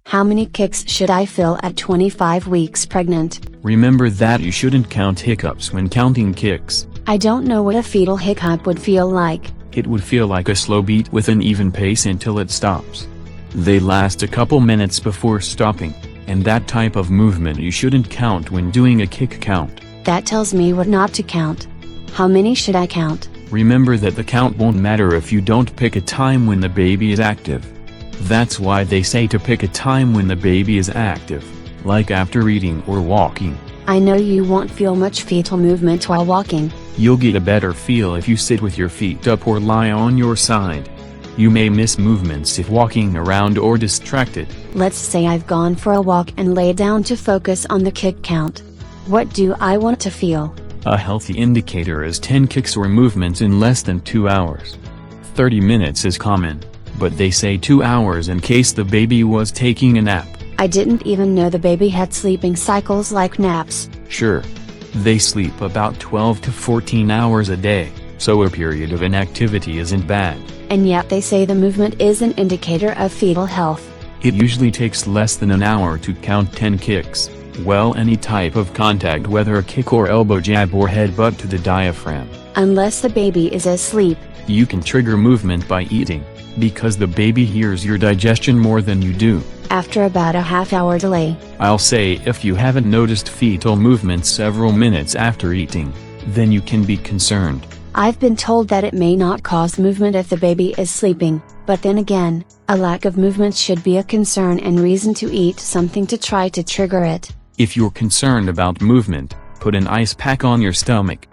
How many kicks should I feel at 25 weeks pregnant? Remember that you shouldn't count hiccups when counting kicks. I don't know what a fetal hiccup would feel like. It would feel like a slow beat with an even pace until it stops. They last a couple minutes before stopping, and that type of movement you shouldn't count when doing a kick count. That tells me what not to count. How many should I count? Remember that the count won't matter if you don't pick a time when the baby is active. That's why they say to pick a time when the baby is active, like after eating or walking. I know you won't feel much fetal movement while walking. You'll get a better feel if you sit with your feet up or lie on your side. You may miss movements if walking around or distracted. Let's say I've gone for a walk and lay down to focus on the kick count. What do I want to feel? A healthy indicator is 10 kicks or movements in less than 2 hours. 30 minutes is common, but they say 2 hours in case the baby was taking a nap. I didn't even know the baby had sleeping cycles like naps. Sure. They sleep about 12 to 14 hours a day, so a period of inactivity isn't bad. And yet they say the movement is an indicator of fetal health. It usually takes less than an hour to count 10 kicks. Well, any type of contact, whether a kick or elbow jab or headbutt to the diaphragm. Unless the baby is asleep. You can trigger movement by eating, because the baby hears your digestion more than you do. After about a half-hour delay. I'll say if you haven't noticed fetal movement several minutes after eating, then you can be concerned. I've been told that it may not cause movement if the baby is sleeping, but then again, a lack of movement should be a concern and reason to eat something to try to trigger it. If you're concerned about movement, put an ice pack on your stomach.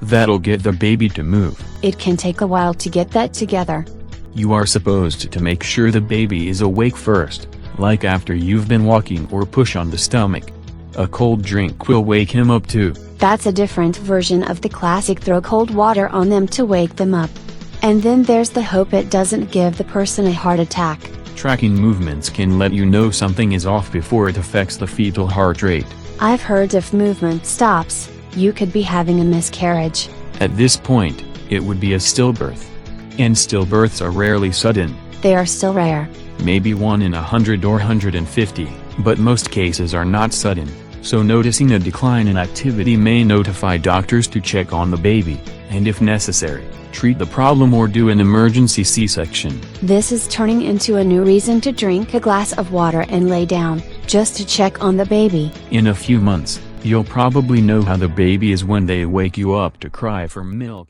That'll get the baby to move. It can take a while to get that together. You are supposed to make sure the baby is awake first, like after you've been walking, or push on the stomach. A cold drink will wake him up too. That's a different version of the classic throw cold water on them to wake them up. And then there's the hope it doesn't give the person a heart attack. Tracking movements can let you know something is off before it affects the fetal heart rate. I've heard if movement stops, you could be having a miscarriage. At this point, it would be a stillbirth. And stillbirths are rarely sudden. They are still rare. Maybe 1 in 100 or 150, but most cases are not sudden, so noticing a decline in activity may notify doctors to check on the baby, and if necessary, treat the problem or do an emergency C-section. This is turning into a new reason to drink a glass of water and lay down, just to check on the baby. In a few months, you'll probably know how the baby is when they wake you up to cry for milk.